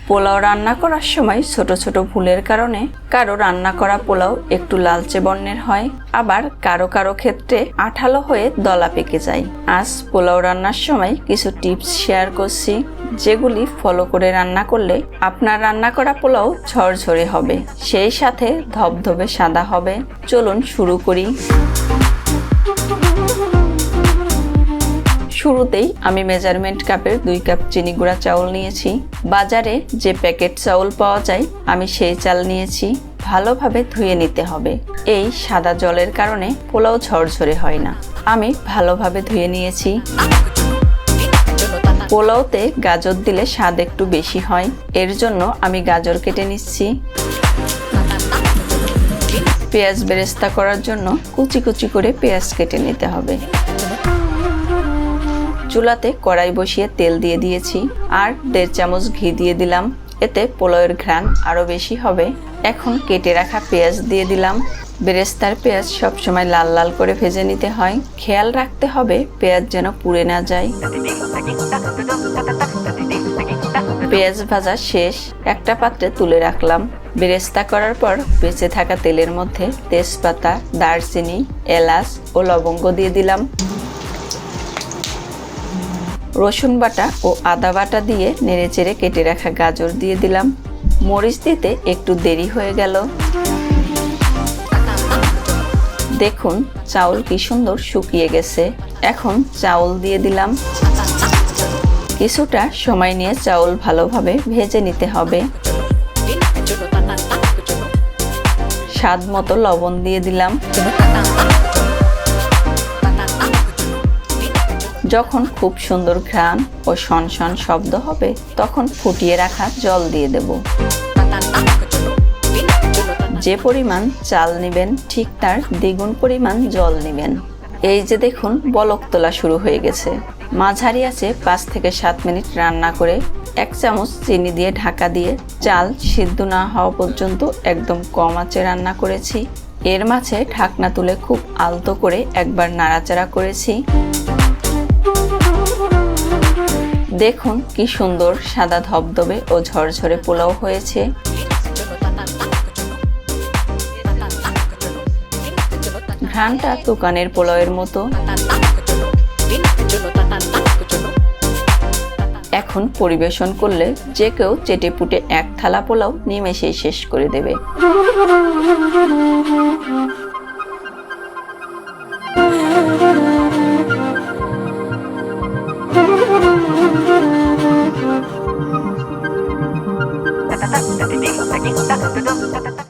পোলাও রান্না করার সময় ছোট ছোট ভুলের কারণে কারো রান্না করা পোলাও একটু লালচে বর্ণের হয়, আবার কারো কারো ক্ষেত্রে আঠালো হয়ে দলা পেকে যায়। আজ পোলাও রান্নার সময় কিছু টিপস শেয়ার করছি, যেগুলি ফলো করে রান্না করলে আপনার রান্না করা পোলাও ঝরঝরে হবে, সেই সাথে ধবধবে সাদা হবে। চলুন শুরু করি। শুরুতেই আমি মেজারমেন্ট কাপের 2 কাপ চিনি গুঁড়া চাউল নিয়েছি। বাজারে যে প্যাকেট চাউল পাওয়া যায় আমি সেই চাল নিয়েছি। ভালোভাবে ধুয়ে নিতে হবে, এই সাদা জলের কারণে পোলাও ঝরঝরে হয় না। আমি ভালোভাবে ধুয়ে নিয়েছি। পোলাওতে গাজর দিলে স্বাদ একটু বেশি হয়, এর জন্য আমি গাজর কেটে নিচ্ছি। পেঁয়াজ বেরেস্তা করার জন্য কুচি কুচি করে পেঁয়াজ কেটে নিতে হবে। চুলাতে কড়াই বসিয়ে তেল দিয়ে দিয়েছি আর 1.5 চামচ ঘি দিয়ে দিলাম, এতে পোলাওয়ের ঘ্রাণ আরো বেশি হবে। এখন কেটে রাখা পেঁয়াজ দিয়ে দিলাম। বেরেস্তার পেঁয়াজ সবসময় লাল লাল করে ভেজে নিতে হয়, খেয়াল রাখতে হবে পেঁয়াজ যেন পুড়ে না যায়। পেঁয়াজ ভাজা শেষ, একটা পাত্রে তুলে রাখলাম। বেরেস্তা করার পর বেঁচে থাকা তেলের মধ্যে তেজপাতা, দারচিনি, এলাচ ও লবঙ্গ দিয়ে দিলাম। রসুন বাটা ও আদা বাটা দিয়ে নেড়েচেড়ে কেটে রাখা গাজর দিয়ে দিলাম। মরিচ দিতে একটু দেরি হয়ে গেল। দেখুন চাউল কি সুন্দর শুকিয়ে গেছে। এখন চাউল দিয়ে দিলাম। কিছুটা সময় নিয়ে চাউল ভালোভাবে ভেজে নিতে হবে। স্বাদ মতো লবণ দিয়ে দিলাম। যখন খুব সুন্দর ঘ্রাণ ও শনশন শব্দ হবে তখন ফুটিয়ে রাখা জল দিয়ে দেব। যে পরিমাণ চাল নেবেন ঠিক তার দ্বিগুণ পরিমাণ জল নেবেন। এই যে দেখুন বলক তোলা শুরু হয়ে গেছে। মাঝারি আঁচে 5 থেকে 7 মিনিট রান্না করে 1 চামচ চিনি দিয়ে ঢাকা দিয়ে চাল সিদ্ধ না হওয়া পর্যন্ত একদম কম আঁচে রান্না করেছি। এর মাঝে ঢাকনা তুলে খুব আলতো করে একবার নাড়াচাড়া করেছি। দেখুন কি সুন্দর সাদা ধবধবে ও ঝরঝরে পোলাও হয়েছে। ঘ্রাণটা দোকানের পোলাওয়ের মতো। এখন পরিবেশন করলে যে কেউ চেটেপুটে 1 থালা পোলাও নিমেষেই শেষ করে দেবে।